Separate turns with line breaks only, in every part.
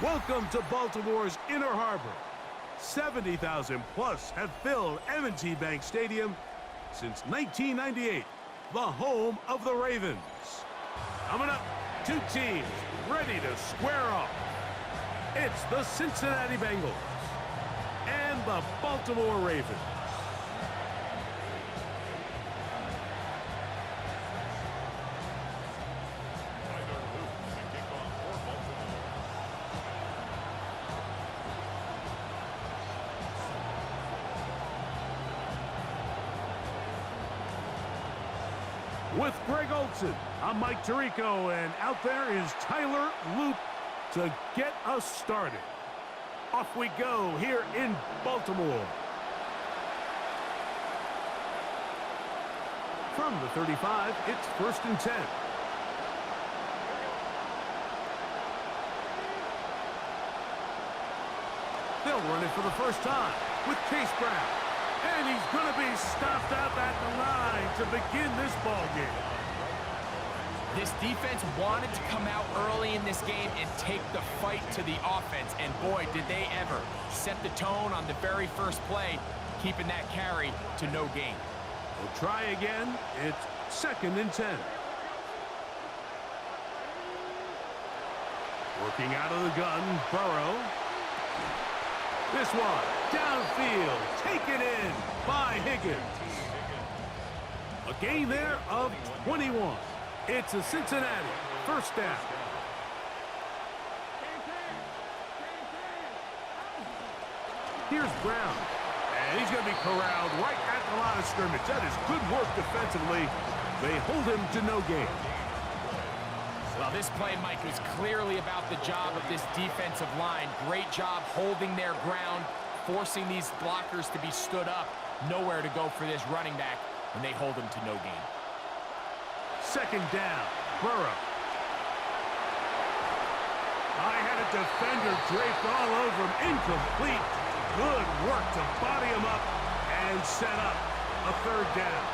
Welcome to Baltimore's Inner Harbor. 70,000 plus have filled M&T Bank Stadium since 1998, the home of the Ravens. Coming up, two teams ready to square off. It's the Cincinnati Bengals and the Baltimore Ravens. With Greg Olson, I'm Mike Tirico, and out there is Tyler Loop to get us started. Off we go here in Baltimore. From the 35, it's 1st and 10. They'll run it for the first time with Chase Brown. And he's going to be stopped out at the line to begin this ball game.
This defense wanted to come out early in this game and take the fight to the offense. And boy, did they ever set the tone on the very first play, keeping that carry to no gain.
We'll try again. It's 2nd and 10. Working out of the gun, Burrow. This one, downfield, taken in by Higgins. A gain there of 21. It's a Cincinnati 1st down. Here's Brown, and he's going to be corralled right at the line of scrimmage. That is good work defensively. They hold him to no gain.
Well, this play, Mike, was clearly about the job of this defensive line. Great job holding their ground, forcing these blockers to be stood up. Nowhere to go for this running back, and they hold him to no gain.
2nd down, Burrow. I had a defender draped all over him, incomplete. Good work to body him up and set up a 3rd down.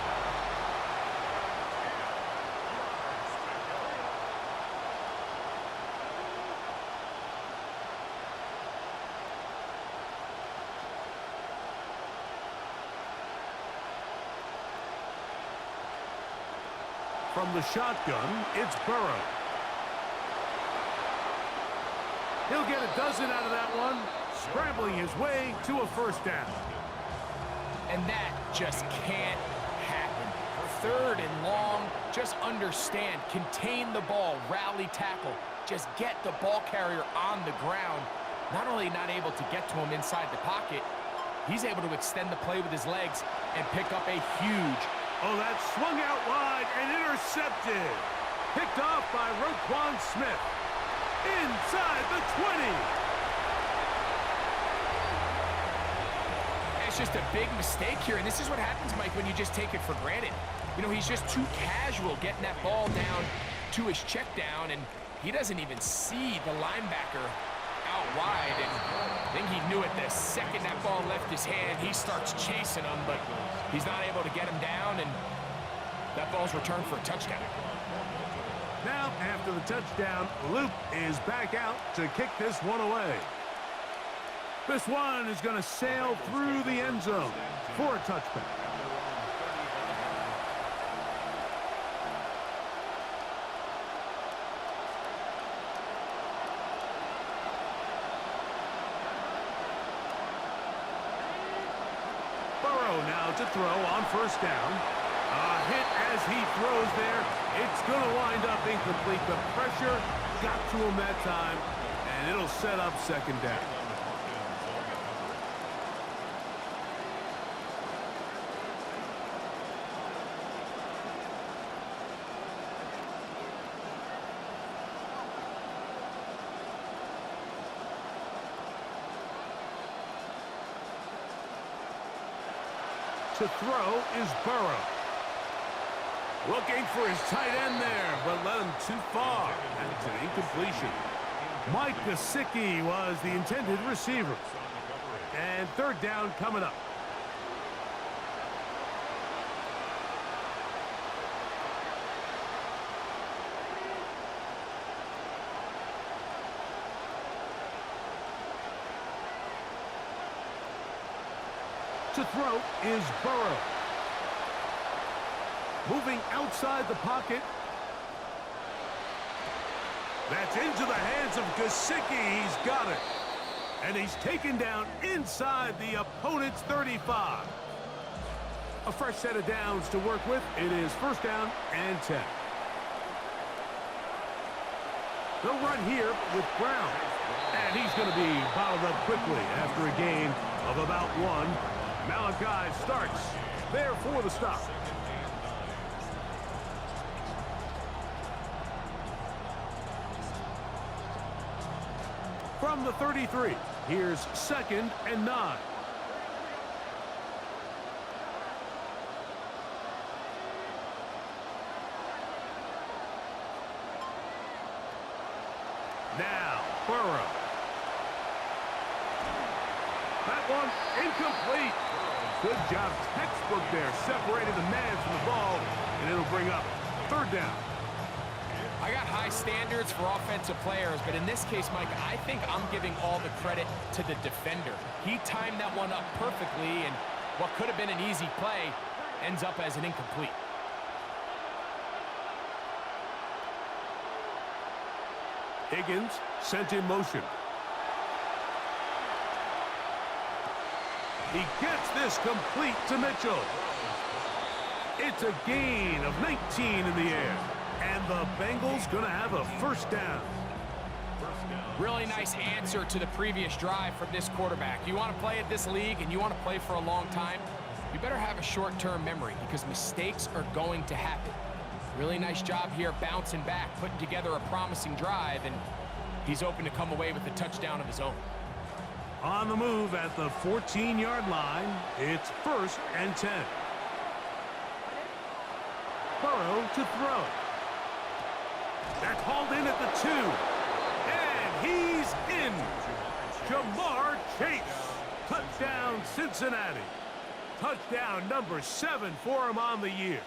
From the shotgun, it's Burrow. He'll get a dozen out of that one, scrambling his way to a 1st down.
And that just can't happen. 3rd and long, just understand, contain the ball, rally tackle, just get the ball carrier on the ground. Not only not able to get to him inside the pocket, he's able to extend the play with his legs and pick up a huge.
Oh, that swung out wide and intercepted. Picked off by Roquan Smith. Inside the 20.
It's just a big mistake here, and this is what happens, Mike, when you just take it for granted. You know, he's just too casual getting that ball down to his check down, and he doesn't even see the linebacker out wide, and I think he knew it the second that ball left his hand. He starts chasing him, but he's not able to get him down, and that ball's returned for a touchdown.
Now, after the touchdown, Luke is back out to kick this one away. This one is going to sail through the end zone for a touchback. Now to throw on 1st down. A hit as he throws there. It's going to wind up incomplete. The pressure got to him that time, and it'll set up 2nd down. To throw is Burrow. Looking for his tight end there, but led him too far. That's an incompletion. Mike Gesicki was the intended receiver. And 3rd down coming up. To throw is Burrow. Moving outside the pocket. That's into the hands of Gesicki. He's got it. And he's taken down inside the opponent's 35. A fresh set of downs to work with. It is first down and 10. They'll run here with Brown. And he's going to be bottled up quickly after a gain of about 1. Malachi starts there for the stop. From the 33, here's 2nd and 9. Now, Burrow. That one incomplete. Good job, textbook there, separating the man from the ball, and it'll bring up 3rd down.
I got high standards for offensive players, but in this case, Mike, I think I'm giving all the credit to the defender. He timed that one up perfectly, and what could have been an easy play ends up as an incomplete.
Higgins sent in motion. He gets this complete to Mitchell. It's a gain of 19 in the air. And the Bengals going to have a first down.
Really nice answer to the previous drive from this quarterback. You want to play at this league and you want to play for a long time, you better have a short-term memory because mistakes are going to happen. Really nice job here bouncing back, putting together a promising drive, and he's open to come away with a touchdown of his own.
On the move at the 14-yard line, it's 1st and 10. Burrow to throw. That's hauled in at the 2. And he's in. Jamar Chase. Touchdown, Cincinnati. Touchdown number 7 for him on the year.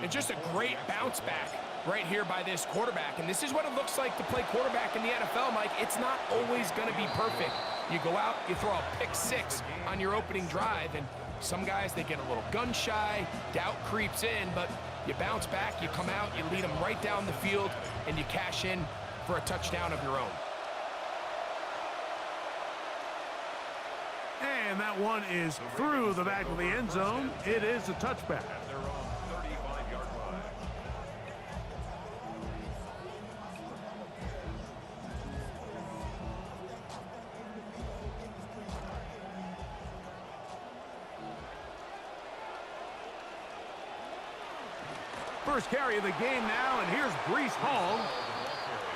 And just a great bounce back right here by this quarterback. And this is what it looks like to play quarterback in the NFL, Mike. It's not always going to be perfect. You go out, you throw a pick 6 on your opening drive, and some guys, they get a little gun shy, doubt creeps in, but you bounce back, you come out, you lead them right down the field, and you cash in for a touchdown of your own.
And that one is through the back of the end zone. It is a touchback. First carry of the game now, and here's Breece Hall.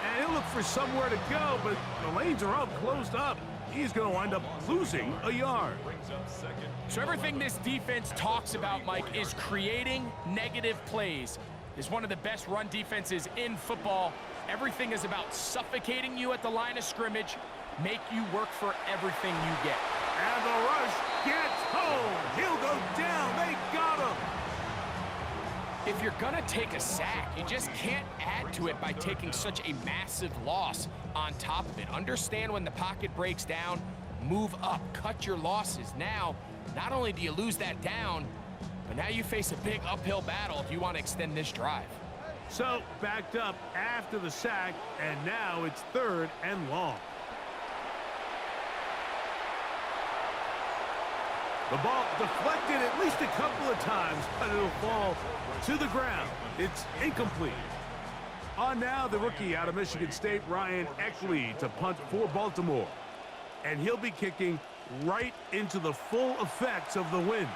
And he'll look for somewhere to go, but the lanes are all closed up. He's going to wind up losing a yard.
So everything this defense talks about, Mike, is creating negative plays. It's one of the best run defenses in football. Everything is about suffocating you at the line of scrimmage, make you work for everything you get.
And the rush gets home. He'll go down. They got him.
If you're going to take a sack, you just can't add to it by taking such a massive loss on top of it. Understand when the pocket breaks down, move up, cut your losses. Now, not only do you lose that down, but now you face a big uphill battle if you want to extend this drive.
So, backed up after the sack, and now it's 3rd and long. The ball deflected at least a couple of times, but it'll fall to the ground. It's incomplete. On now, the rookie out of Michigan State, Ryan Eckley, to punt for Baltimore. And he'll be kicking right into the full effects of the wind.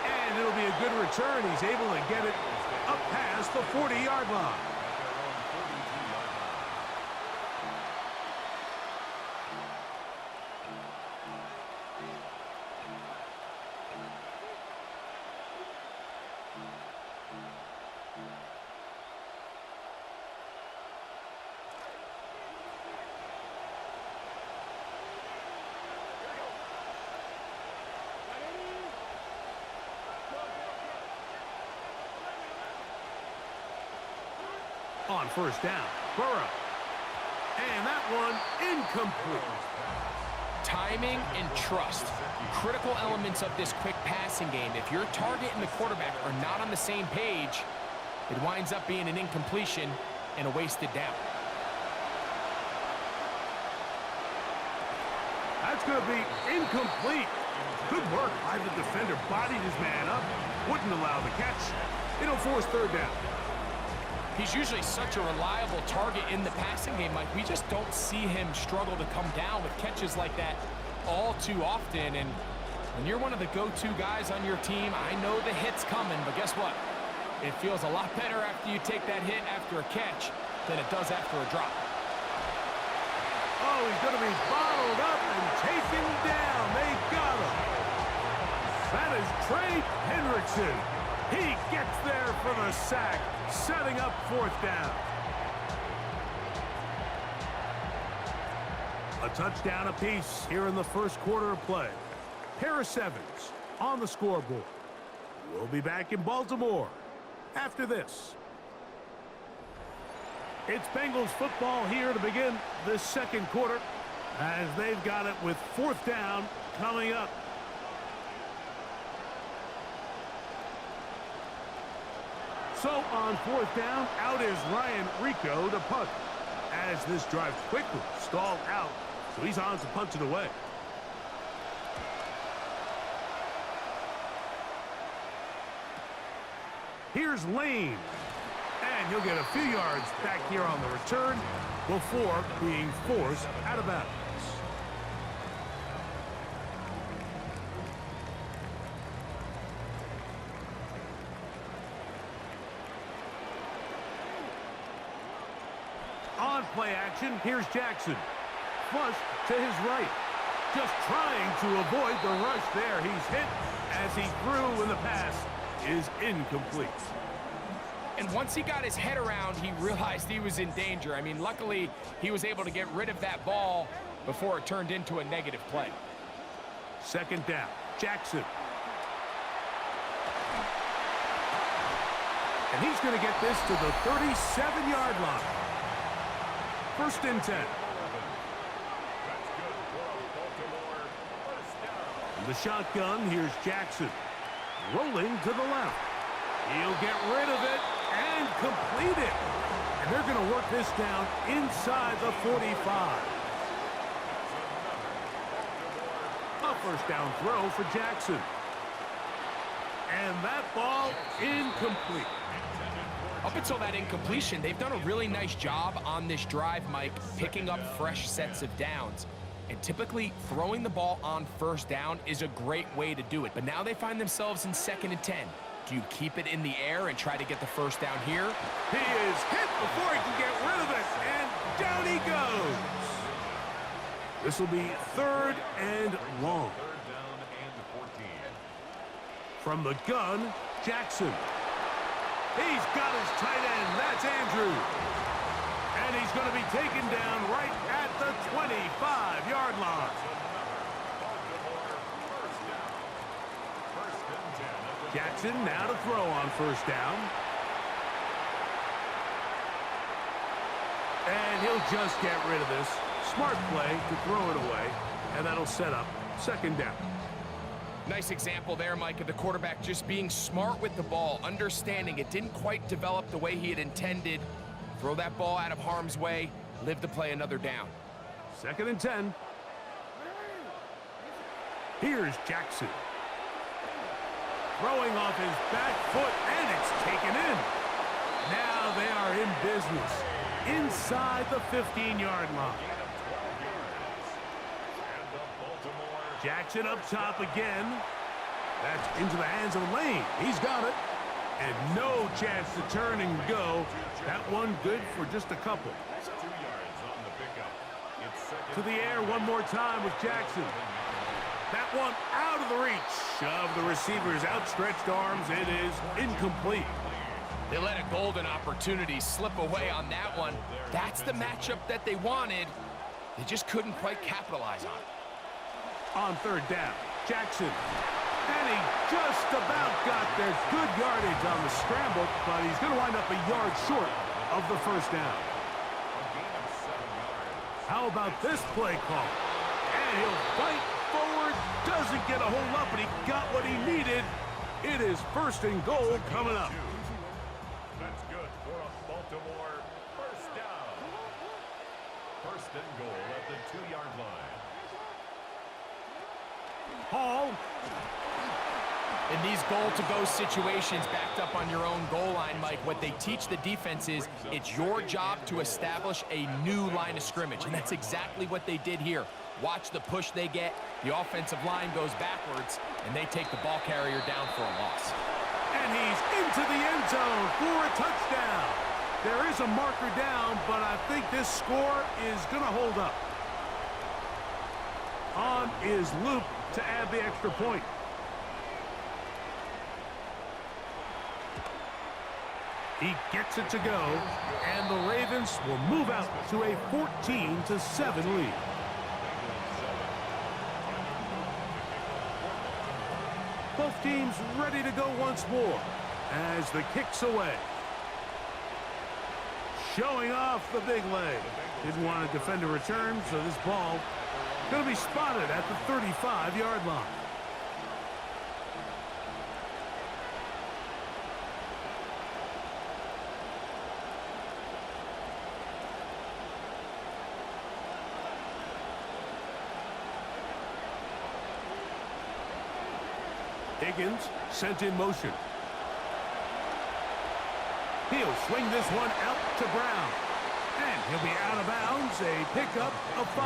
And it'll be a good return. He's able to get it up past the 40-yard line. On first down, Burrow. And that one incomplete.
Timing and trust, critical elements of this quick passing game. If your target and the quarterback are not on the same page, it winds up being an incompletion and a wasted down.
That's going to be incomplete. Good work by the defender. Bodied his man up. Wouldn't allow the catch. It'll force third down.
He's usually such a reliable target in the passing game, Mike. We just don't see him struggle to come down with catches like that all too often. And when you're one of the go-to guys on your team, I know the hit's coming, but guess what? It feels a lot better after you take that hit after a catch than it does after a drop.
Oh, he's going to be bottled up and taken down. They got him. That is Trey Hendrickson. He gets there for the sack, setting up fourth down. A touchdown apiece here in the first quarter of play. Pair of sevens on the scoreboard. We'll be back in Baltimore after this. It's Bengals football here to begin this second quarter as they've got it with fourth down coming up. So on fourth down, out is Ryan Rico to punt as this drive quickly stalled out. So he's on to punt it away. Here's Lane. And he'll get a few yards back here on the return before being forced out of bounds. On play action, here's Jackson. Flush to his right. Just trying to avoid the rush there. He's hit as he threw, and the pass is incomplete.
And once he got his head around, he realized he was in danger. I mean, luckily, he was able to get rid of that ball before it turned into a negative play.
Second down, Jackson. And he's going to get this to the 37-yard line. First and 10. In the shotgun, here's Jackson. Rolling to the left. He'll get rid of it and complete it. And they're going to work this down inside the 45. A first down throw for Jackson. And that ball incomplete.
Up until that incompletion, they've done a really nice job on this drive, Mike, picking up fresh sets of downs. And typically, throwing the ball on first down is a great way to do it. But now they find themselves in 2nd and 10. Do you keep it in the air and try to get the first down here?
He is hit before he can get rid of it, and down he goes. This will be 3rd and long. From the gun, Jackson. He's got his tight end. That's Andrew. And he's going to be taken down right at the 25-yard line. Jackson now to throw on first down. And he'll just get rid of this. Smart play to throw it away. And that'll set up 2nd down.
Nice example there, Mike, of the quarterback just being smart with the ball, understanding it didn't quite develop the way he had intended. Throw that ball out of harm's way, live to play another down.
2nd and 10. Here's Jackson. Throwing off his back foot, and it's taken in. Now they are in business inside the 15-yard line. Jackson up top again. That's into the hands of Lane. He's got it. And no chance to turn and go. That one good for just a couple. To the air one more time with Jackson. That one out of the reach of the receiver's outstretched arms. It is incomplete.
They let a golden opportunity slip away on that one. That's the matchup that they wanted. They just couldn't quite capitalize on it.
On 3rd down, Jackson. And he just about got there. Good yardage on the scramble, but he's going to wind up a yard short of the first down. How about this play call? And he'll fight forward. Doesn't get a whole lot, but he got what he needed. It is 1st and goal coming up.
That's good for a Baltimore first down. 1st and goal at the 2-yard line.
Hall.
In these goal-to-go situations backed up on your own goal line, Mike, what they teach the defense is it's your job to establish a new line of scrimmage, and that's exactly what they did here. Watch the push they get. The offensive line goes backwards, and they take the ball carrier down for a loss.
And he's into the end zone for a touchdown. There is a marker down, but I think this score is going to hold up. On is Luke to add the extra point. He gets it to go, and the Ravens will move out to a 14-7 lead. Both teams ready to go once more as the kick's away. Showing off the big leg. Didn't want to defend a return, so this ball going to be spotted at the 35-yard line. Higgins sent in motion. He'll swing this one out to Brown. And he'll be out of bounds, a pickup of 5.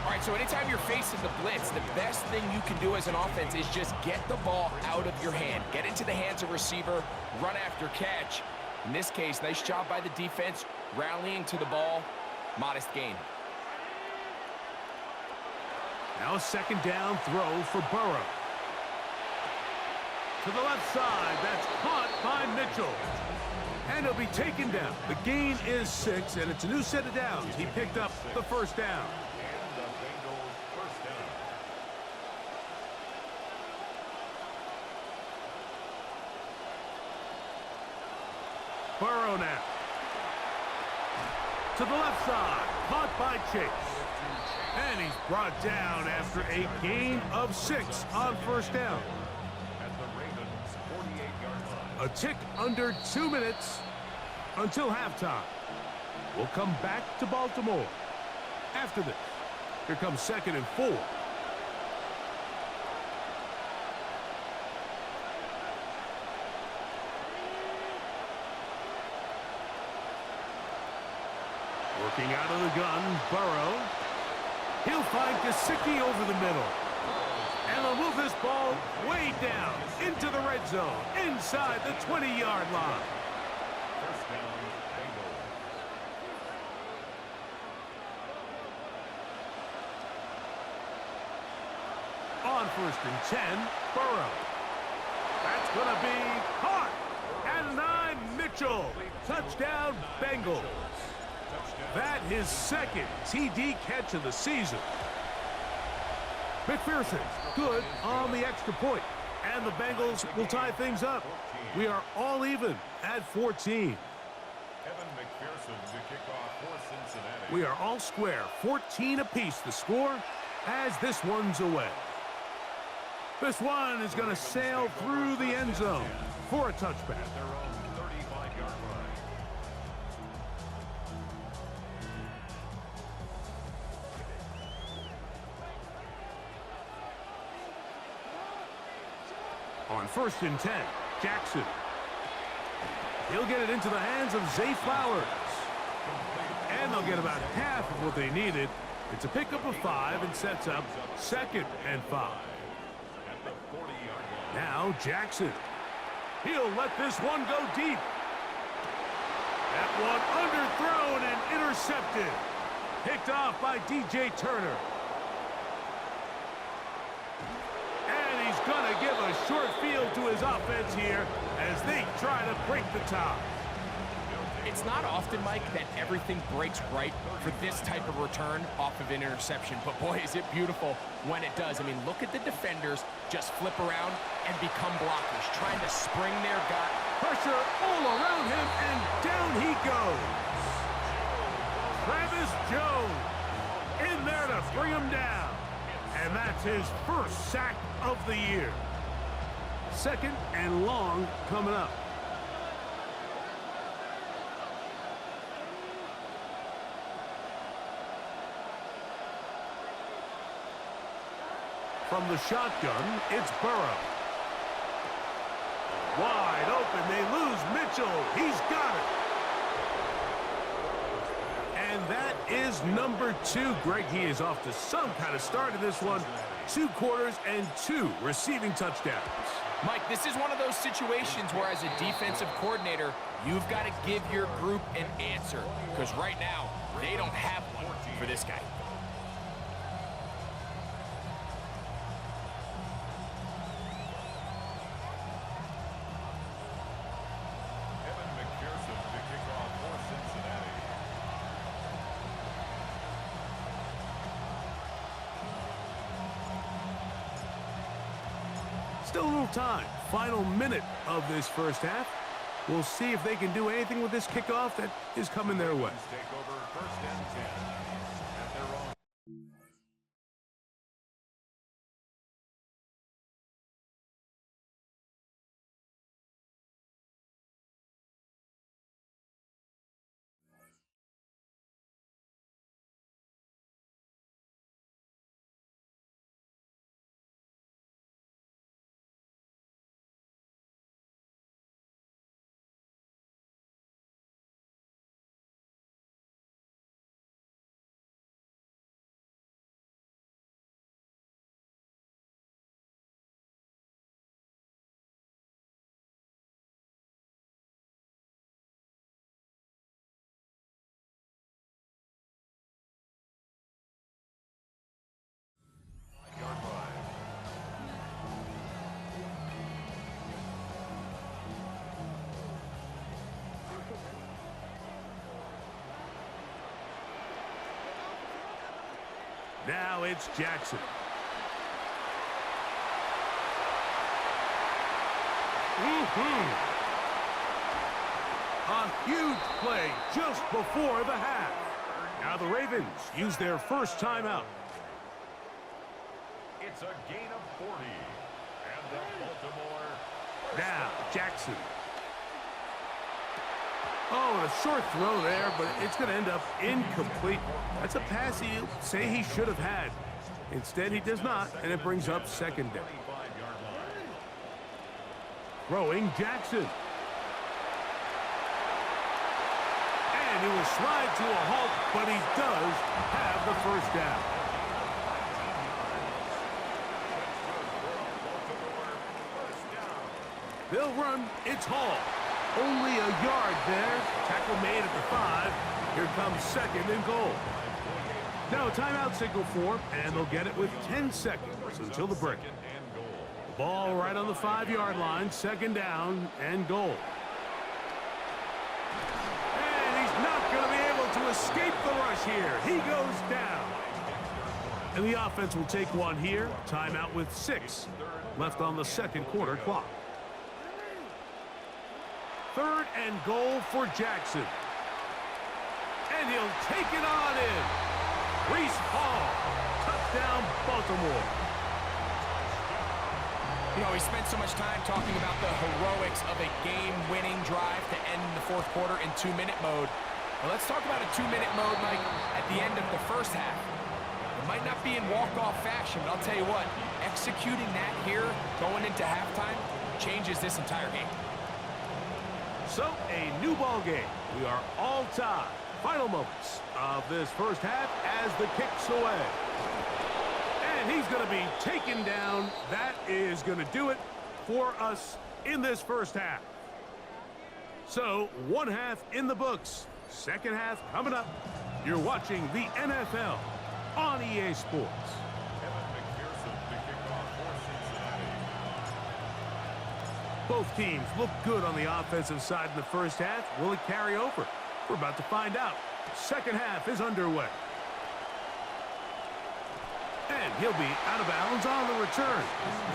All right, so anytime you're facing the blitz, the best thing you can do as an offense is just get the ball out of your hand. Get into the hands of receiver, run after catch. In this case, nice job by the defense, rallying to the ball. Modest gain.
Now a 2nd down throw for Burrow. To the left side, that's caught by Mitchell. And he'll be taken down. The gain is 6, and it's a new set of downs. He picked up the 1st down.
And the Bengals first down.
Burrow now. To the left side, caught by Chase. And he's brought down after a gain of 6 on 1st down.
At the Ravens 48-yard line.
A tick under 2 minutes until halftime. We'll come back to Baltimore after this. Here comes 2nd and 4. Working out of the gun, Burrow. He'll find Gesicki over the middle. And they'll move this ball way down into the red zone, inside the 20-yard line.
First down, Bengals.
On 1st and 10, Burrow. That's going to be caught. And 9, Mitchell. Touchdown, Bengals. That his 2nd TD catch of the season. McPherson, good on the extra point. And the Bengals will tie things up. We are all even at 14.
Evan McPherson to kick off for Cincinnati.
We are all square, 14 apiece the score as this one's away. This one is going to sail through the end zone for a touchback.
At their own 35-yard line.
On 1st and 10, Jackson. He'll get it into the hands of Zay Flowers. And they'll get about half of what they needed. It's a pickup of 5 and sets up 2nd and 5.
At the 40-yard line.
Now Jackson. He'll let this one go deep. That one underthrown and intercepted. Picked off by DJ Turner. And he's going to give a short field to his offense here as they try to break the tie.
It's not often, Mike, that everything breaks right for this type of return off of an interception. But boy, is it beautiful when it does. I mean, look at the defenders just flip around and become blockers, trying to spring their gut.
Pressure all around him, and down he goes. Travis Jones in there to bring him down. And that's his first sack of the year. Second and long coming up. From the shotgun, it's Burrow. Wide open, they lose Mitchell. He's got it. And that is number 2. Greg, he is off to some kind of start in this one. 2 quarters and 2 receiving touchdowns.
Mike, this is one of those situations where as a defensive coordinator, you've got to give your group an answer. Because right now, they don't have one for this guy.
Still a little time. Final minute of this first half. We'll see if they can do anything with this kickoff that is coming their way.
Take over first and 10 at their own.
Now it's Jackson. A huge play just before the half. Now the Ravens use their first timeout.
It's a gain of 40. And the Baltimore.
Now Jackson. Oh, a short throw there, but it's going to end up incomplete. That's a pass he'll say he should have had. Instead, he does not, and it brings up second down. Throwing Jackson. And he will slide to a halt, but he does have the first down. They'll run. It's Hall. Only a yard there. Tackle made at the 5. Here comes second and goal. Now a timeout signal for them, and they'll get it with 10 seconds until the break. The ball right on the 5-yard line. Second down and goal. And he's not going to be able to escape the rush here. He goes down. And the offense will take one here. Timeout with 6 left on the second quarter clock. Third and goal for Jackson. And he'll take it on in. Reese Hall. Touchdown, Baltimore.
You know, we spent so much time talking about the heroics of a game-winning drive to end the fourth quarter in 2-minute mode. Well, let's talk about a 2-minute mode, Mike, at the end of the first half. It might not be in walk-off fashion, but I'll tell you what, executing that here, going into halftime, changes this entire game.
So, a new ball game. We are all tied. Final moments of this first half as the kick's away. And he's going to be taken down. That is going to do it for us in this first half. So, one half in the books. Second half coming up. You're watching the NFL on EA Sports. Both teams look good on the offensive side in the first half. Will it carry over? We're about to find out. Second half is underway. And he'll be out of bounds on the return.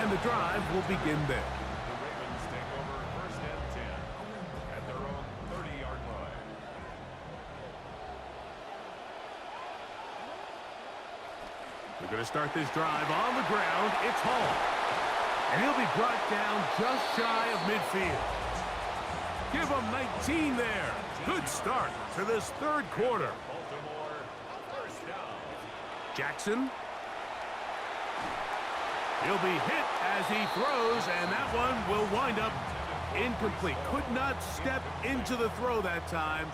And the drive will begin there.
The Ravens take over first and 10 at their own 30-yard line.
They're going to start this drive on the ground. It's Hall. And he'll be brought down just shy of midfield. Give him 19 there. Good start to this third quarter. Jackson. He'll be hit as he throws, and that one will wind up incomplete. Could not step into the throw that time.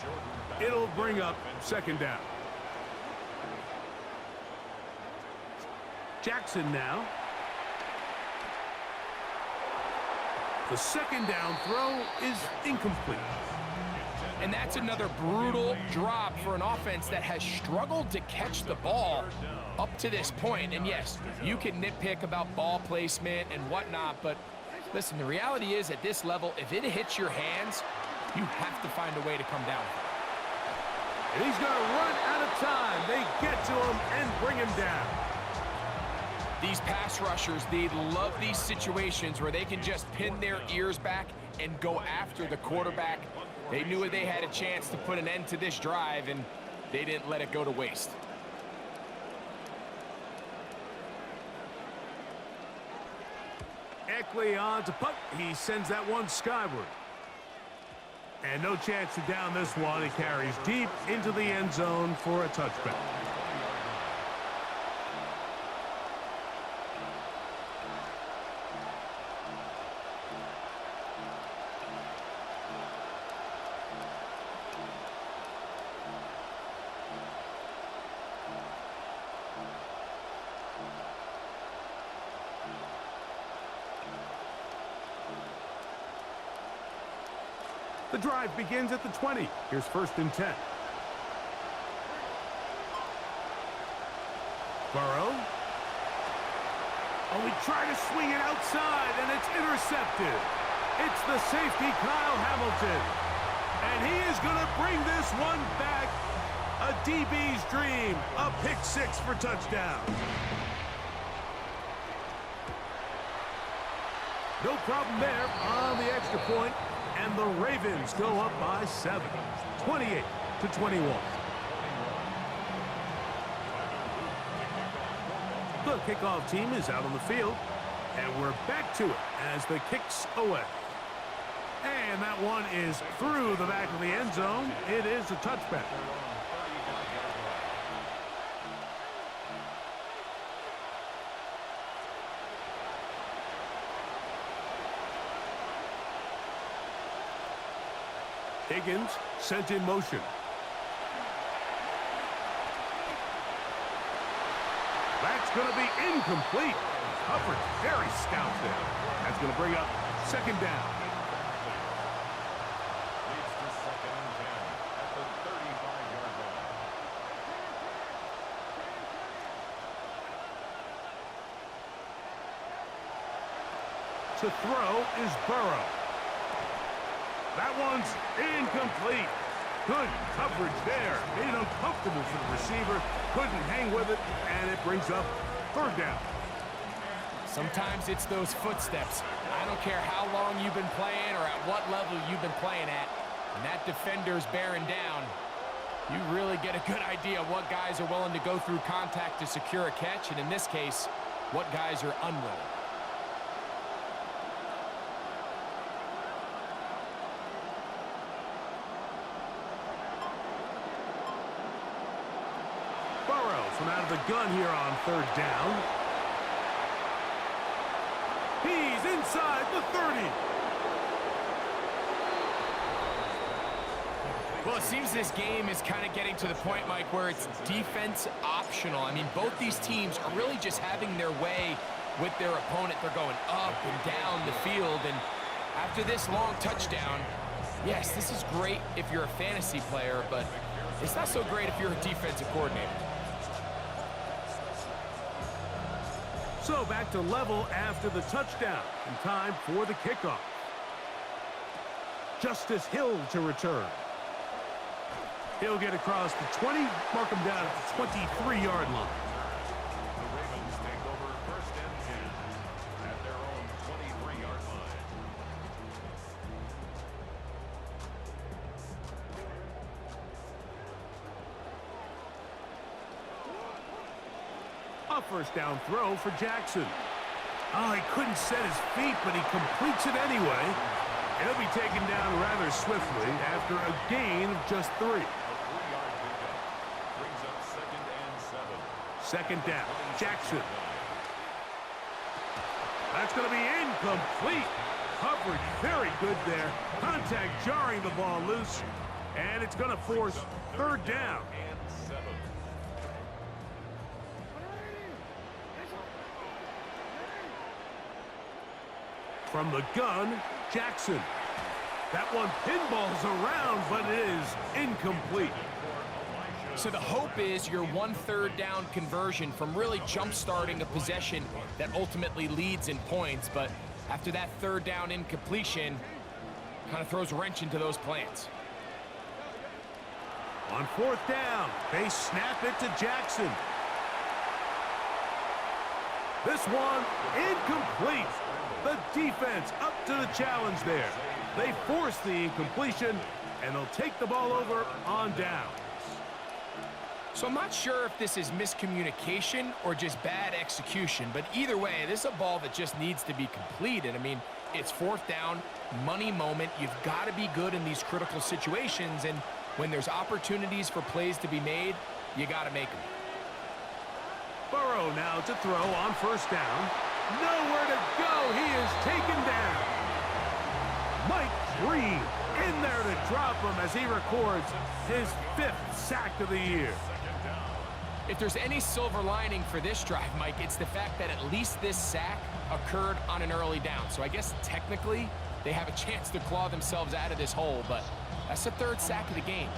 It'll bring up second down. Jackson now. The second down throw is incomplete.
And that's another brutal drop for an offense that has struggled to catch the ball up to this point. And yes, you can nitpick about ball placement and whatnot, but listen, the reality is at this level, if it hits your hands, you have to find a way to come down.
And he's going to run out of time. They get to him and bring him down.
These pass rushers, they love these situations where they can just pin their ears back and go after the quarterback. They knew they had a chance to put an end to this drive, and they didn't let it go to waste.
Eckley on to punt. He sends that one skyward. And no chance to down this one. He carries deep into the end zone for a touchback. The drive begins at the 20. Here's 1st and 10. Burrow. Oh, he tried to swing it outside, and it's intercepted. It's the safety, Kyle Hamilton. And he is going to bring this one back. A DB's dream. A pick six for touchdown. No problem there on the extra point. And the Ravens go up by 7, 28-21. The kickoff team is out on the field, and we're back to it as the kick's away. And that one is through the back of the end zone. It is a touchback. Higgins sent in motion. That's going to be incomplete. Coverage very stout there. That's going to bring up second down.
Leads to 2nd and 10 at the 35-yard line.
To throw is Burrow. That one's incomplete. Good coverage there. Made it uncomfortable for the receiver. Couldn't hang with it, and it brings up third down.
Sometimes it's those footsteps. I don't care how long you've been playing or at what level you've been playing at. When that defender's bearing down, you really get a good idea of what guys are willing to go through contact to secure a catch, and in this case, what guys are unwilling.
From out of the gun here on third down. He's inside the 30.
Well, it seems this game is kind of getting to the point, Mike, where it's defense optional. I mean, both these teams are really just having their way with their opponent. They're going up and down the field, and after this long touchdown, yes, this is great if you're a fantasy player, but it's not so great if you're a defensive coordinator.
So back to level after the touchdown, and time for the kickoff. Justice Hill to return. He'll get across the 20, mark him down at the 23-yard line.
The Ravens take over 1st and 10 at their own 23-yard line.
A first down throw for Jackson. Oh, he couldn't set his feet, but he completes it anyway. He'll be taken down rather swiftly after a gain of just 3.
A 3-yard pickup brings up 2nd and 7.
Second down, Jackson. That's going to be incomplete. Coverage very good there. Contact jarring the ball loose. And it's going to force 3rd down.
And 7.
From the gun, Jackson. That one pinballs around, but it is incomplete.
So the hope is your 1/3 down conversion from really jump-starting a possession that ultimately leads in points. But after that 3rd down incompletion, kind of throws a wrench into those plans.
On 4th down, they snap it to Jackson. This one incomplete. The defense up to the challenge there. They force the incompletion, and they'll take the ball over on downs.
So I'm not sure if this is miscommunication or just bad execution, but either way, this is a ball that just needs to be completed. I mean, it's 4th down, money moment. You've got to be good in these critical situations, and when there's opportunities for plays to be made, you got to make them.
Burrow now to throw on 1st down. Nowhere to go. He is taken down. Mike Green in there to drop him as he records his 5th sack of the year.
If there's any silver lining for this drive, Mike, it's the fact that at least this sack occurred on an early down. So I guess technically they have a chance to claw themselves out of this hole, but that's the 3rd sack of the game.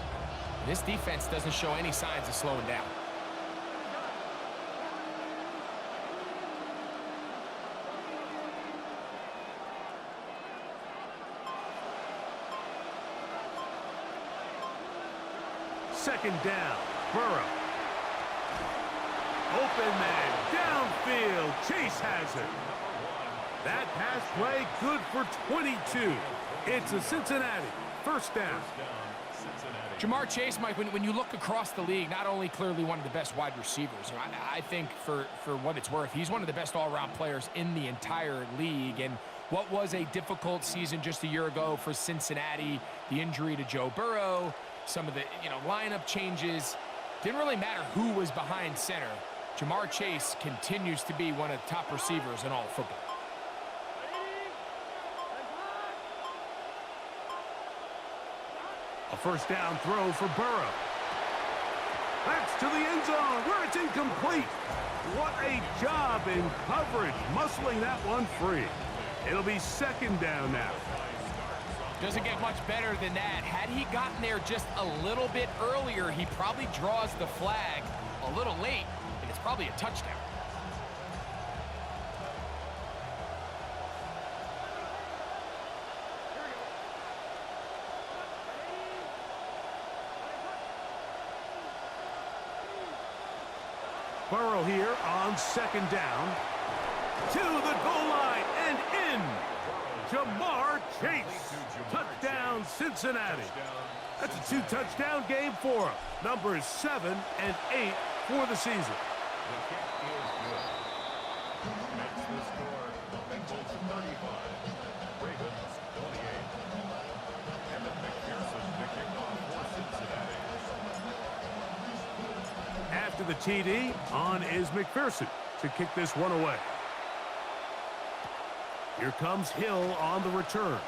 This defense doesn't show any signs of slowing down.
Second down, Burrow. Open man, downfield, Chase has it. That pass play good for 22. It's a Cincinnati 1st down.
Jamar Chase, Mike, when you look across the league, not only clearly one of the best wide receivers, I think for what it's worth, he's one of the best all-around players in the entire league. And what was a difficult season just a year ago for Cincinnati, the injury to Joe Burrow, some of the lineup changes, didn't really matter who was behind center. Jamar Chase continues to be one of the top receivers in all of football.
A 1st down throw for Burrow. That's to the end zone where it's incomplete. What a job in coverage, muscling that one free. It'll be 2nd down now.
Doesn't get much better than that. Had he gotten there just a little bit earlier, he probably draws the flag a little late, and it's probably a touchdown.
Burrow here on 2nd down. To the goal line and in. Jamar Chase. Touchdown, Cincinnati. That's a 2-touchdown game for him. Numbers 7 and 8 for the season.
The kick is good. Makes the score Bengals 35, Ravens 28. Evan McPherson to kick off for Cincinnati.
After the TD, on is McPherson to kick this one away. Here comes Hill on the return.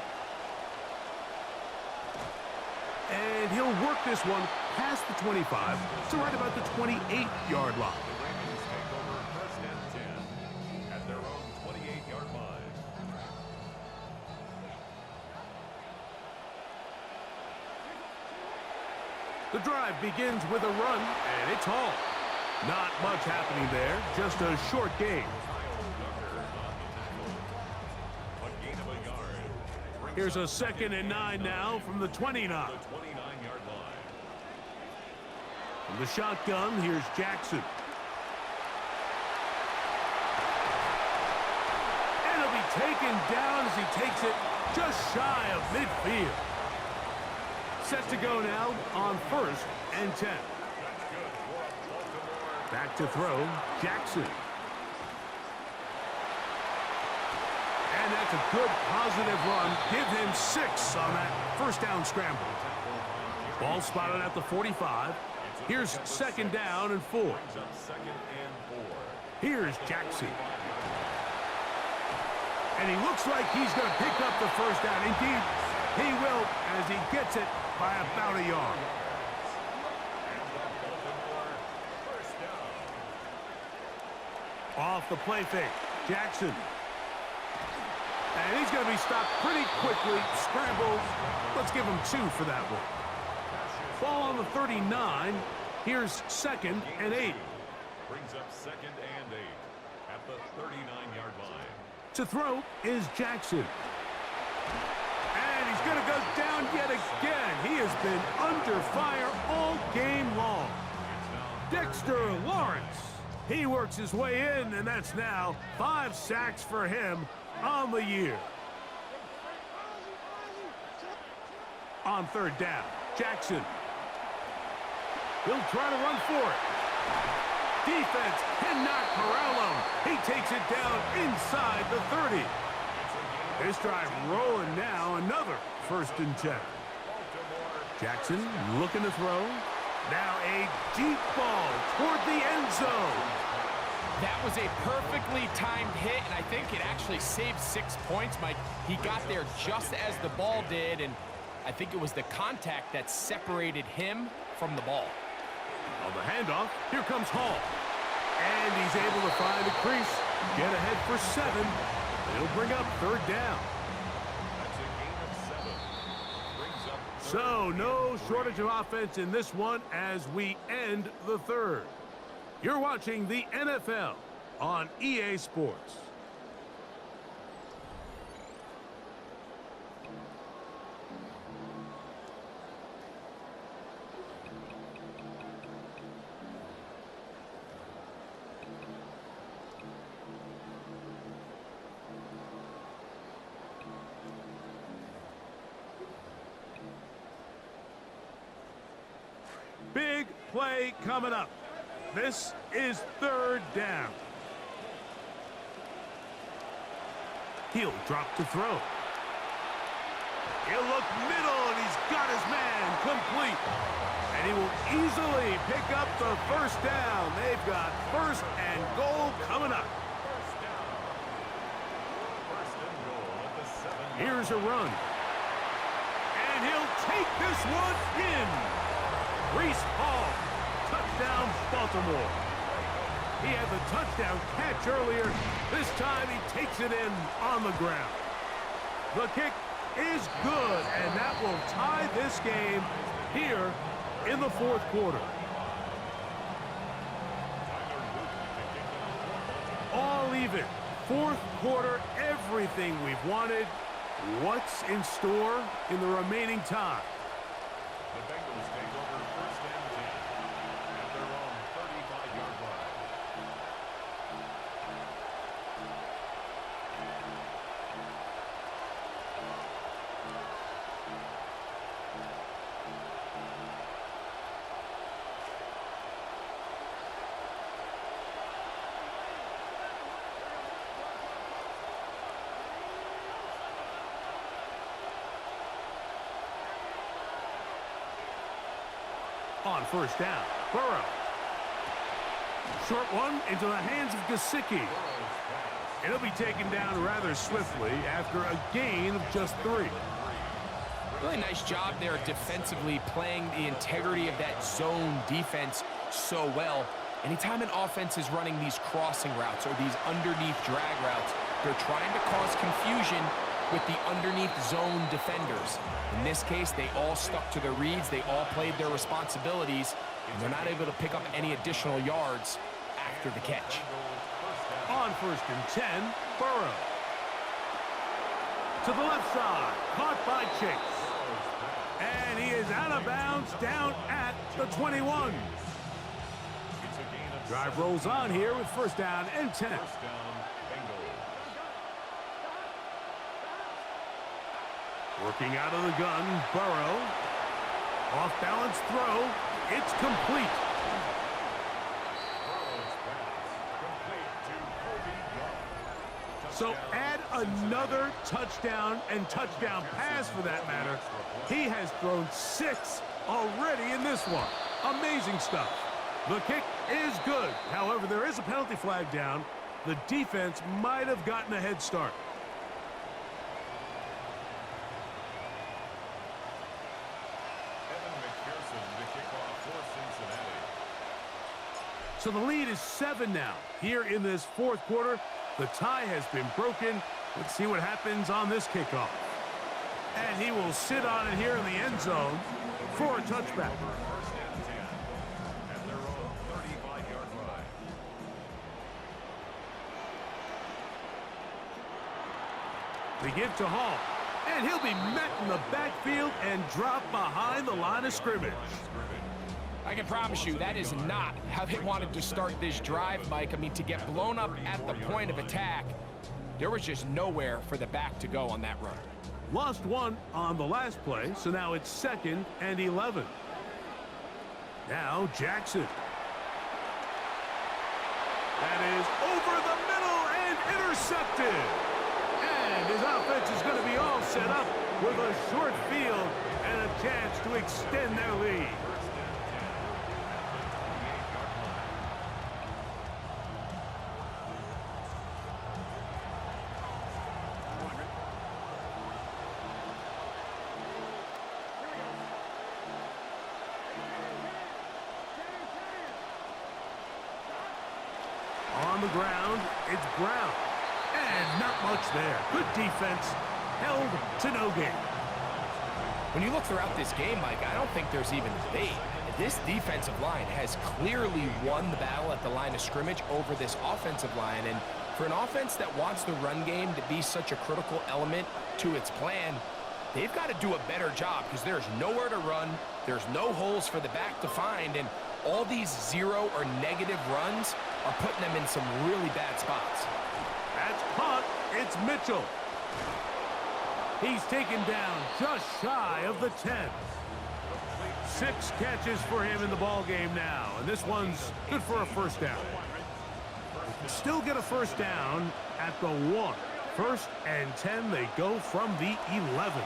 And he'll work this one past the 25 to right about the 28-yard line.
The Ravens take over 1st and 10 at their own 28-yard line.
The drive begins with a run, and it's hauled. Not much happening there, just a short gain. Here's a 2nd and 9 now from the 29.
The 29-yard line.
From the shotgun, here's Jackson. And he'll be taken down as he takes it just shy of midfield. Set to go now on 1st and 10. Back to throw, Jackson. that's a good, positive run. Give him 6 on that first down scramble. Ball spotted at the 45. Here's second down and 4. Here's Jackson. And he looks like he's going to pick up the first down. Indeed, he will as he gets it by about a yard. Off the play fake, Jackson. And he's going to be stopped pretty quickly. Scramble. Let's give him 2 for that one. Ball on the 39. Here's second and 8.
Brings up second and 8 at the 39-yard line.
To throw is Jackson. And he's going to go down yet again. He has been under fire all game long. Dexter Lawrence. He works his way in, and that's now 5 sacks for him on the year. On third down, Jackson. He'll try to run for it. Defense cannot corral him. He takes it down inside the 30. This drive rolling now, another 1st and 10. Jackson looking to throw. Now a deep ball toward the end zone.
That was a perfectly timed hit, and I think it actually saved 6 points, Mike. He got there just as the ball did, and I think it was the contact that separated him from the ball.
On the handoff, here comes Hall. And he's able to find a crease, get ahead for 7. It'll bring up third down.
That's a gain of 7. Brings up
So no shortage of offense in this one as we end the third. You're watching the NFL on EA Sports. Big play coming up. This is third down. He'll drop to throw. He'll look middle, and he's got his man complete. And he will easily pick up the first down. They've got 1st and goal coming up.
First and goal at the 7.
Here's a run. And he'll take this one in. Reese Hall, touchdown Baltimore. He had the touchdown catch earlier. This time he takes it in on the ground. The kick is good, and that will tie this game here in the 4th quarter. All even. 4th quarter, everything we've wanted. What's in store in the remaining time?
The Bengals take over 1st and 10 at their own 35-yard line.
On first down, Burrow. Short one into the hands of Gesicki. It'll be taken down rather swiftly after a gain of just 3.
Really nice job there defensively, playing the integrity of that zone defense so well. Anytime an offense is running these crossing routes or these underneath drag routes, they're trying to cause confusion with the underneath zone defenders. In this case, they all stuck to their reads, they all played their responsibilities, and they're not able to pick up any additional yards after the catch.
On 1st and 10, Burrow. To the left side, caught by Chase. And he is out of bounds down at the 21. Drive rolls on here with 1st down and 10. Working out of the gun, Burrow. Off-balance throw. It's complete. So add another touchdown and touchdown pass for that matter. He has thrown 6 already in this one. Amazing stuff. The kick is good. However, there is a penalty flag down. The defense might have gotten a head start. So the lead is 7 now. Here in this fourth quarter, the tie has been broken. Let's see what happens on this kickoff. And he will sit on it here in the end zone for a touchback.
At their own 35-yard line.
They give to Hall. And he'll be met in the backfield and dropped behind the line of scrimmage.
I can promise you that is not how they wanted to start this drive, Mike. I mean, to get blown up at the point of attack, there was just nowhere for the back to go on that run.
Lost 1 on the last play, so now it's 2nd and 11. Now Jackson. That is over the middle and intercepted. And his offense is going to be all set up with a short field and a chance to extend their lead. On the ground, it's Brown. And not much there. Good defense. Held to no gain.
When you look throughout this game, Mike, I don't think there's even debate. This defensive line has clearly won the battle at the line of scrimmage over this offensive line. And for an offense that wants the run game to be such a critical element to its plan, they've got to do a better job because there's nowhere to run. There's no holes for the back to find. And all these 0 or negative runs are putting them in some really bad spots.
That's caught. It's Mitchell. He's taken down just shy of the 10. 6 catches for him in the ball game now, and this one's good for a first down. Still get a first down at the 1. 1st and 10, they go from the 11.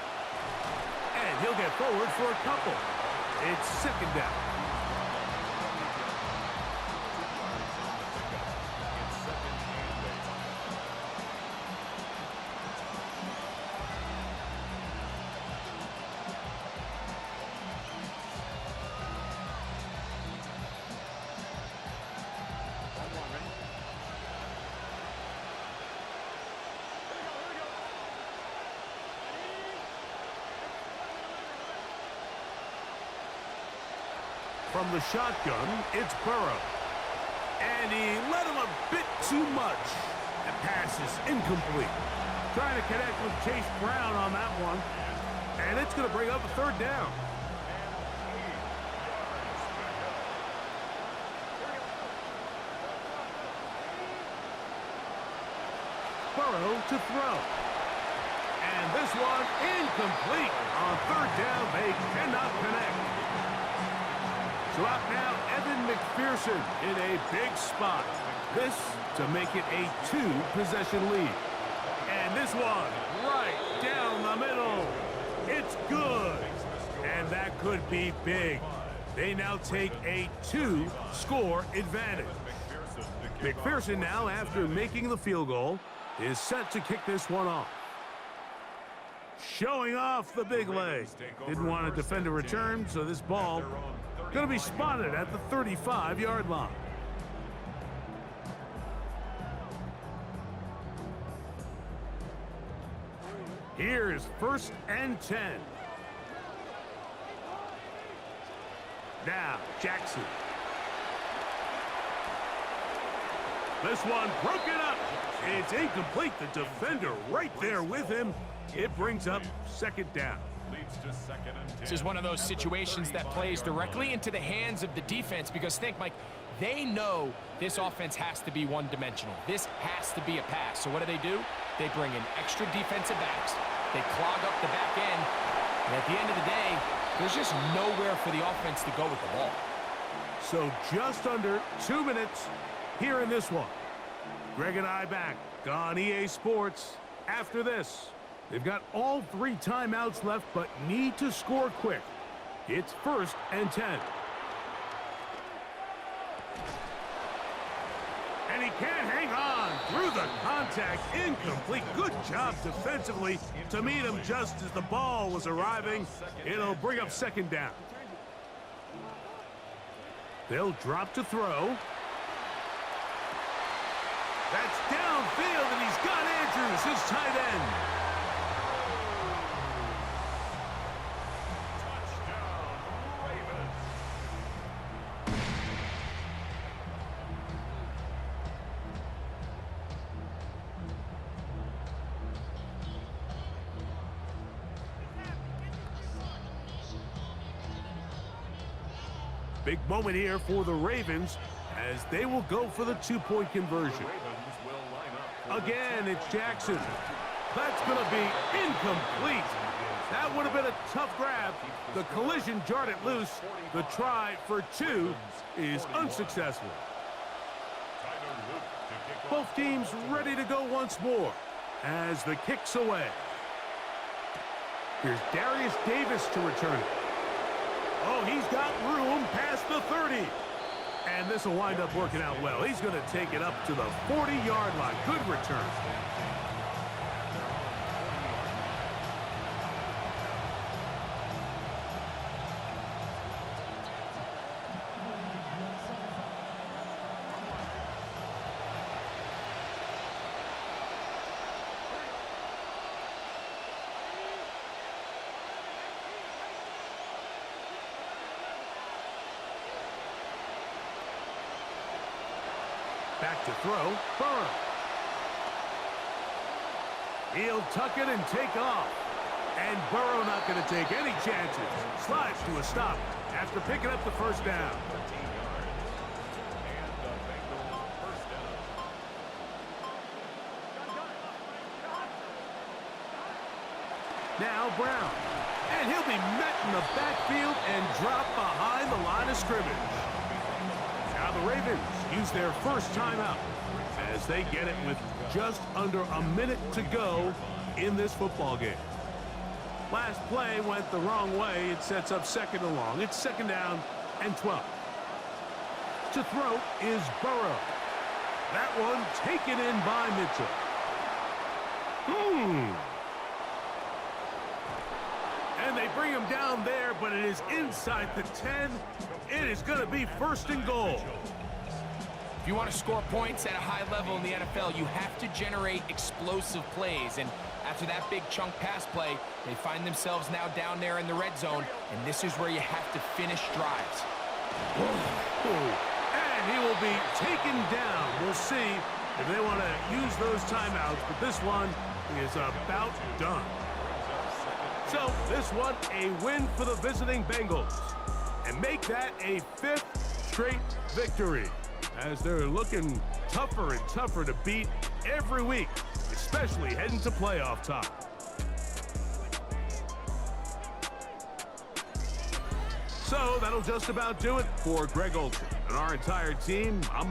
And he'll get forward for a couple. It's 2nd down. From the shotgun, it's Burrow. And he let him a bit too much. That pass is incomplete. Trying to connect with Chase Brown on that one. And it's going to bring up a 3rd down. Burrow to throw. And this one incomplete. On 3rd down, they cannot connect. So out now, Evan McPherson in a big spot. This to make it a 2-possession lead. And this one right down the middle. It's good. And that could be big. They now take a 2-score advantage. McPherson now, after making the field goal, is set to kick this one off. Showing off the big leg. Didn't want to defend a return, so this ball going to be spotted at the 35-yard line. Here is 1st and 10. Now, Jackson. This one broken up. It's incomplete. The defender right there with him. It brings up 2nd down.
This is one of those situations that plays directly into the hands of the defense because think, Mike, they know this offense has to be one-dimensional. This has to be a pass. So what do? They bring in extra defensive backs. They clog up the back end. And at the end of the day, there's just nowhere for the offense to go with the ball.
So just under 2 minutes here in this one. Greg and I back on EA Sports after this. They've got all 3 timeouts left, but need to score quick. It's 1st and 10. And he can't hang on through the contact. Incomplete. Good job defensively to meet him just as the ball was arriving. It'll bring up 2nd down. They'll drop to throw. That's downfield, and he's got Andrews, his tight end. Big moment here for the Ravens as they will go for the 2-point conversion. Again, it's Jackson. That's going to be incomplete. That would have been a tough grab. The collision jarred it loose. The try for 2 is unsuccessful. Both teams ready to go once more as the kick's away. Here's Darius Davis to return it. Oh, he's got room past the 30. And this will wind up working out well. He's going to take it up to the 40-yard line. Good return. Back to throw, Burrow. He'll tuck it and take off. And Burrow not going to take any chances. Slides to a stop after picking up the 1st down. Now Brown. And he'll be met in the backfield and dropped behind the line of scrimmage. Now the Ravens use their 1st timeout as they get it with just under a minute to go in this football game. Last play went the wrong way. It sets up 2nd and long. It's 2nd down and 12. To throw is Burrow. That one taken in by Mitchell. And they bring him down there, but it is inside the 10. It is going to be 1st and goal.
If you want to score points at a high level in the NFL, you have to generate explosive plays. And after that big chunk pass play, they find themselves now down there in the red zone. And this is where you have to finish drives.
And he will be taken down. We'll see if they want to use those timeouts, but this one is about done. So this one a win for the visiting Bengals and make that a 5th straight victory as they're looking tougher and tougher to beat every week, especially heading to playoff time. So that'll just about do it for Greg Olsen and our entire team. I'm